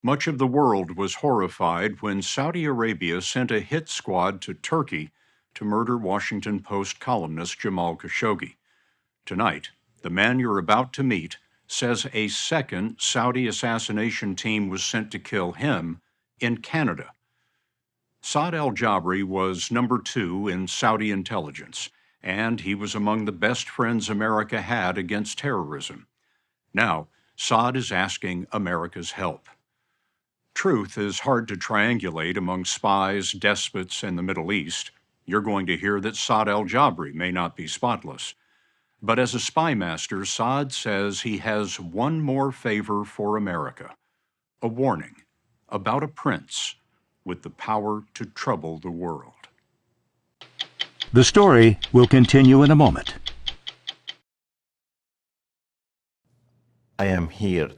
Much of the world was horrified when Saudi Arabia sent a hit squad to Turkey to murder Washington Post columnist Jamal Khashoggi. Tonight, the man you're about to meet says a second Saudi assassination team was sent to kill him in Canada. Saad Aljabri was number 2 in Saudi intelligence, and he was among the best friends America had against terrorism. Now, Saad is asking America's help. Truth is hard to triangulate among spies, despots, and the Middle East. You're going to hear that Saad Aljabri may not be spotless. But as a spy master, Saad says he has one more favor for America, a warning about a prince with the power to trouble the world. The story will continue in a moment. I am here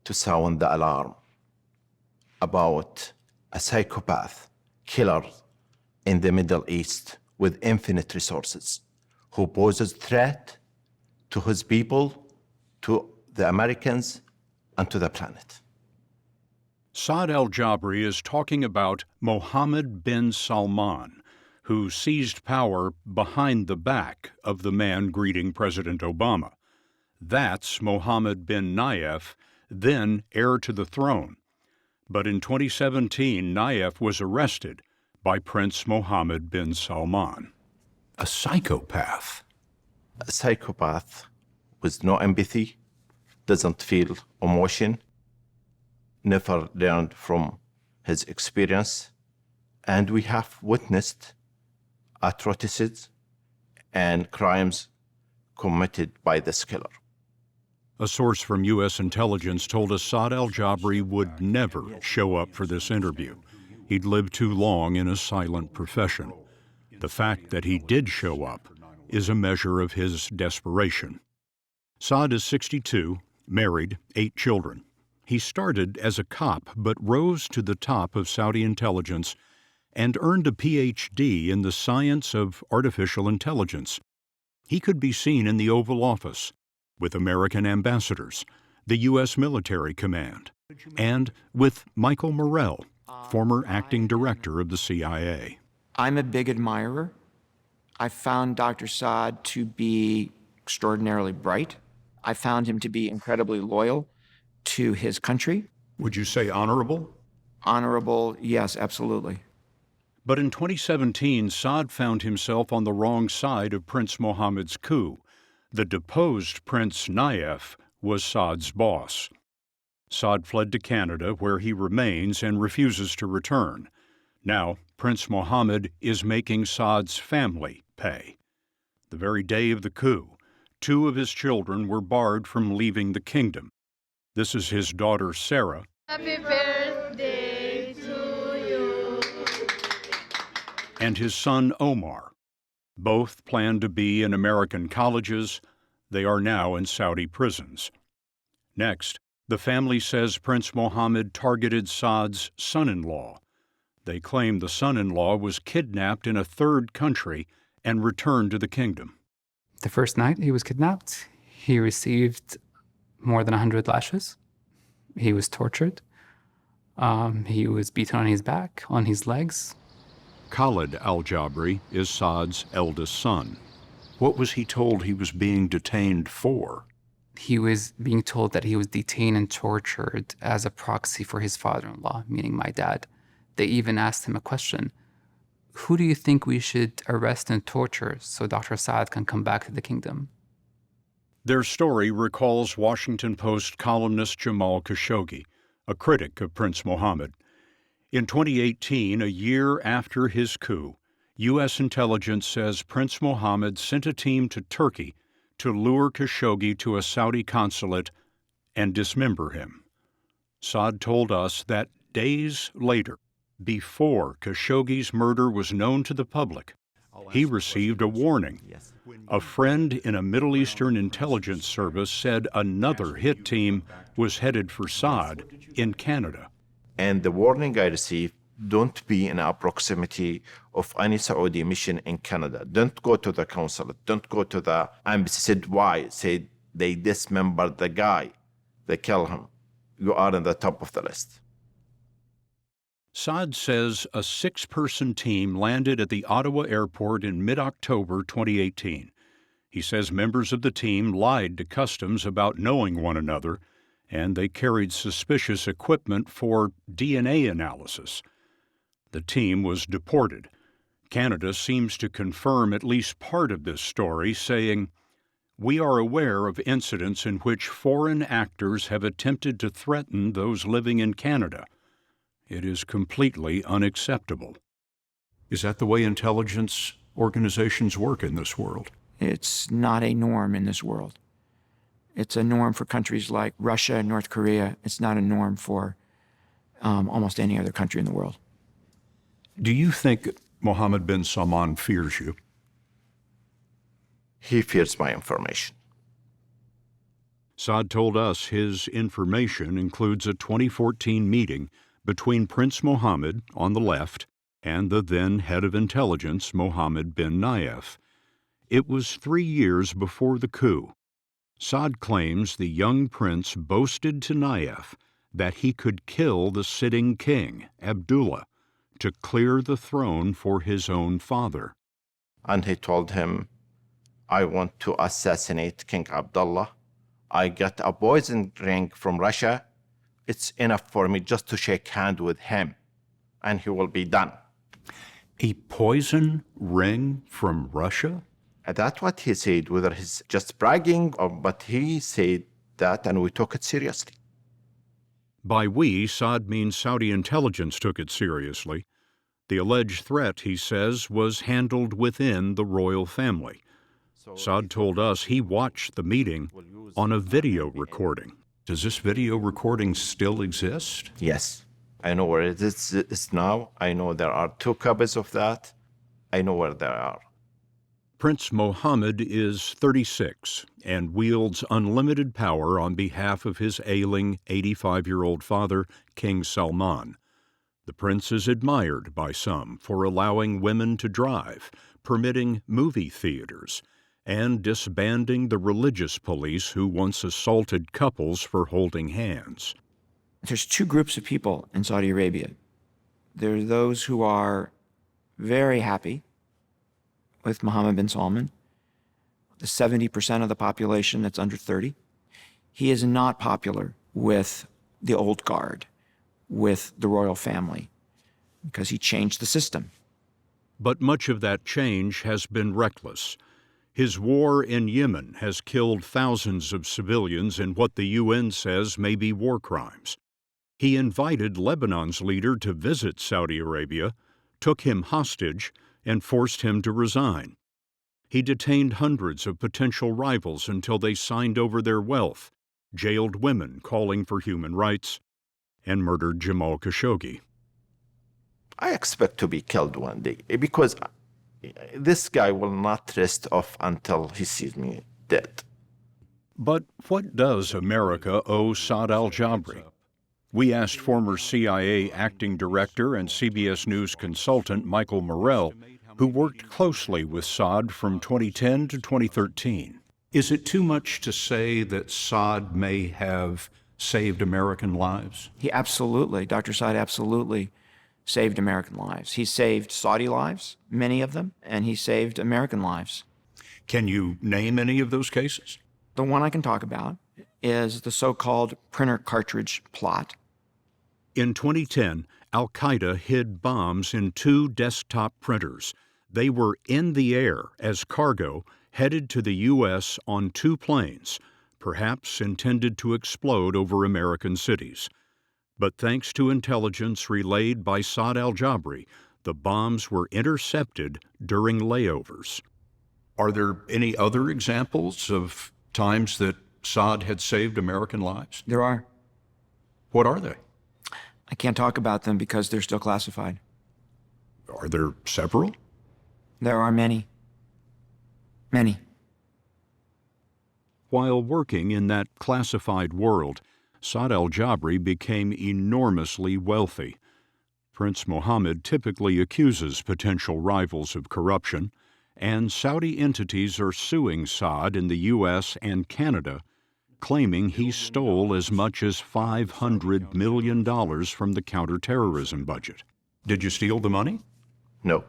to sound the alarm about a psychopath killer in the Middle East with infinite resources who poses threat to his people, to the Americans, and to the planet. Saad Aljabri is talking about Mohammed bin Salman, who seized power behind the back of the man greeting President Obama. That's Mohammed bin Nayef, then heir to the throne. But in 2017, Nayef was arrested by Prince Mohammed bin Salman. A psychopath. A psychopath with no empathy, doesn't feel emotion, never learned from his experience, and we have witnessed atrocities and crimes committed by this killer. A source from U.S. intelligence told us Saad Aljabri would never show up for this interview. He'd lived too long in a silent profession. The fact that he did show up is a measure of his desperation. Saad is 62, married, 8 children. He started as a cop but rose to the top of Saudi intelligence and earned a Ph.D. in the science of artificial intelligence. He could be seen in the Oval Office with American ambassadors, the U.S. military command, and with Michael Morrell, former acting director of the CIA. I'm a big admirer. I found Dr. Saad to be extraordinarily bright. I found him to be incredibly loyal to his country. Would you say honorable? Honorable, yes, absolutely. But in 2017, Saad found himself on the wrong side of Prince Mohammed's coup. The deposed Prince Nayef was Saad's boss. Saad fled to Canada, where he remains and refuses to return. Now, Prince Mohammed is making Saad's family pay. The very day of the coup, 2 of his children were barred from leaving the kingdom. This is his daughter, Sarah. Happy birthday to you. And his son, Omar. Both plan to be in American colleges. They are now in Saudi prisons. Next, the family says Prince Mohammed targeted Saad's son-in-law. They claim the son-in-law was kidnapped in a third country and returned to the kingdom. The first night he was kidnapped, he received more than 100 lashes. He was tortured. He was beaten on his back, on his legs. Khalid Aljabri is Saad's eldest son. What was he told he was being detained for? He was being told that he was detained and tortured as a proxy for his father-in-law, meaning my dad. They even asked him a question. Who do you think we should arrest and torture so Dr. Saad can come back to the kingdom? Their story recalls Washington Post columnist Jamal Khashoggi, a critic of Prince Mohammed. In 2018, a year after his coup, U.S. intelligence says Prince Mohammed sent a team to Turkey to lure Khashoggi to a Saudi consulate and dismember him. Saad told us that days later, before Khashoggi's murder was known to the public, he received a warning. A friend in a Middle Eastern intelligence service said another hit team was headed for Saad in Canada. And the warning I received, don't be in a proximity of any Saudi mission in Canada. Don't go to the consulate. Don't go to the embassy. Said why? Said they dismembered the guy. They kill him you are in the top of the list. Saad says a 6-person team landed at the Ottawa airport in mid-October 2018. He says members of the team lied to customs about knowing one another, and they carried suspicious equipment for DNA analysis. The team was deported. Canada seems to confirm at least part of this story, saying, "We are aware of incidents in which foreign actors have attempted to threaten those living in Canada. It is completely unacceptable." Is that the way intelligence organizations work in this world? It's not a norm in this world. It's a norm for countries like Russia and North Korea. It's not a norm for almost any other country in the world. Do you think Mohammed bin Salman fears you? He fears my information. Saad told us his information includes a 2014 meeting between Prince Mohammed on the left and the then head of intelligence, Mohammed bin Nayef. It was 3 years before the coup. Saad claims the young prince boasted to Nayef that he could kill the sitting king, Abdullah, to clear the throne for his own father. And he told him, I want to assassinate King Abdullah. I got a poison ring from Russia. It's enough for me just to shake hands with him, and he will be done. A poison ring from Russia? And that's what he said, whether he's just bragging but he said that, and we took it seriously. By we, Saad means Saudi intelligence took it seriously. The alleged threat, he says, was handled within the royal family. Saad told us he watched the meeting on a video recording. Does this video recording still exist? Yes. I know where it is now. I know there are 2 copies of that. I know where they are. Prince Mohammed is 36 and wields unlimited power on behalf of his ailing 85-year-old father, King Salman. The prince is admired by some for allowing women to drive, permitting movie theaters, and disbanding the religious police who once assaulted couples for holding hands. There's 2 groups of people in Saudi Arabia. There are those who are very happy with Mohammed bin Salman, the 70% of the population that's under 30. He is not popular with the old guard, with the royal family, because he changed the system. But much of that change has been reckless. His war in Yemen has killed thousands of civilians in what the UN says may be war crimes. He invited Lebanon's leader to visit Saudi Arabia, took him hostage, and forced him to resign. He detained hundreds of potential rivals until they signed over their wealth, jailed women calling for human rights, and murdered Jamal Khashoggi. I expect to be killed one day because this guy will not rest off until he sees me dead. But what does America owe Saad Aljabri? We asked former CIA acting director and CBS News consultant Michael Morrell, who worked closely with Saad from 2010 to 2013. Is it too much to say that Saad may have saved American lives? He absolutely, Dr. Saad absolutely saved American lives. He saved Saudi lives, many of them, and he saved American lives. Can you name any of those cases? The one I can talk about is the so-called printer cartridge plot. In 2010, Al-Qaeda hid bombs in 2 desktop printers. They were in the air as cargo headed to the U.S. on 2 planes, perhaps intended to explode over American cities. But thanks to intelligence relayed by Saad Aljabri, the bombs were intercepted during layovers. Are there any other examples of times that Saad had saved American lives? There are. What are they? I can't talk about them because they're still classified. Are there several? There are many. Many. While working in that classified world, Saad Aljabri became enormously wealthy. Prince Mohammed typically accuses potential rivals of corruption, and Saudi entities are suing Saad in the U.S. and Canada claiming he stole as much as $500 million from the counterterrorism budget. Did you steal the money? No.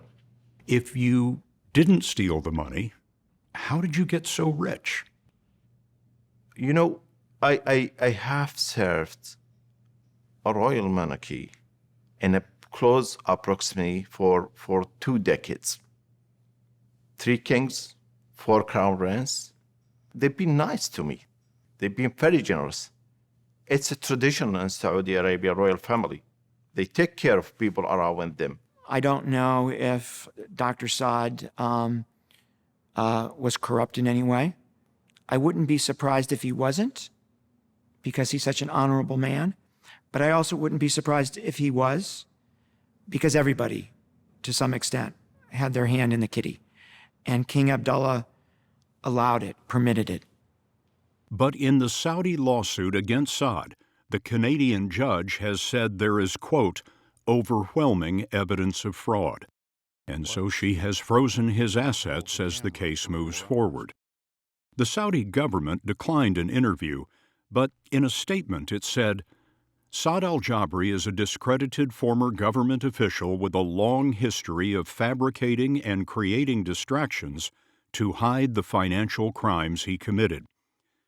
If you didn't steal the money, how did you get so rich? You know, I have served a royal monarchy in a close approximately for 2 decades. 3 kings, 4 crown princes. They've been nice to me. They've been very generous. It's a tradition in Saudi Arabia royal family. They take care of people around them. I don't know if Dr. Saad was corrupt in any way. I wouldn't be surprised if he wasn't, because he's such an honorable man. But I also wouldn't be surprised if he was, because everybody, to some extent, had their hand in the kitty. And King Abdullah allowed it, permitted it. But in the Saudi lawsuit against Saad, the Canadian judge has said there is, quote, overwhelming evidence of fraud. And so she has frozen his assets as the case moves forward. The Saudi government declined an interview, but in a statement it said, Saad Aljabri is a discredited former government official with a long history of fabricating and creating distractions to hide the financial crimes he committed.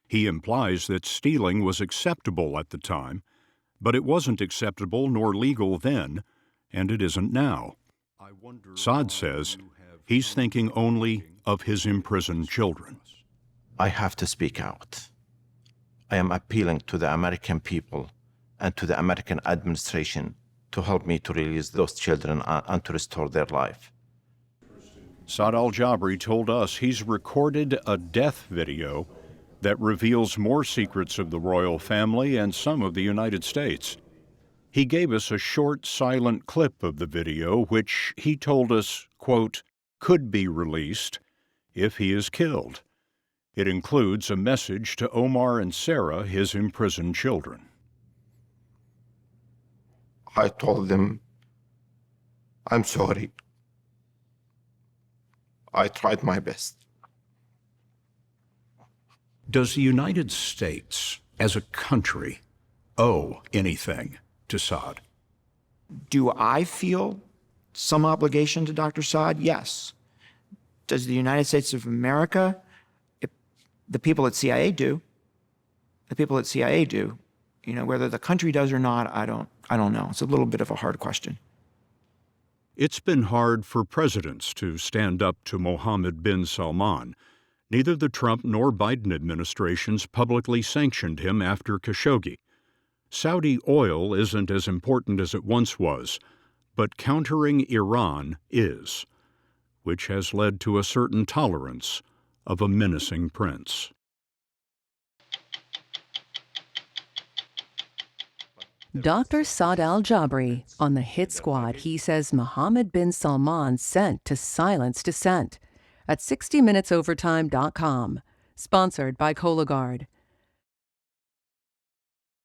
He implies that stealing was acceptable at the time, but it wasn't acceptable nor legal then, and it isn't now. Saad says he's thinking only of his imprisoned children. I have to speak out. I am appealing to the American people and to the American administration to help me to release those children and to restore their life. Saad Aljabri told us he's recorded a death video that reveals more secrets of the royal family and some of the United States. He gave us a short, silent clip of the video, which he told us, quote, could be released if he is killed. It includes a message to Omar and Sarah, his imprisoned children. I told them, I'm sorry. I tried my best. Does the United States, as a country, owe anything to Saad? Do I feel some obligation to Dr. Saad? Yes. Does the United States of America? The people at CIA do. The people at CIA do. You know, whether the country does or not, I don't know. It's a little bit of a hard question. It's been hard for presidents to stand up to Mohammed bin Salman. Neither the Trump nor Biden administrations publicly sanctioned him after Khashoggi. Saudi oil isn't as important as it once was, but countering Iran is, which has led to a certain tolerance of a menacing prince. Dr. Saad Aljabri on the hit squad he says Mohammed bin Salman sent to silence dissent at 60minutesovertime.com. Sponsored by Cologuard.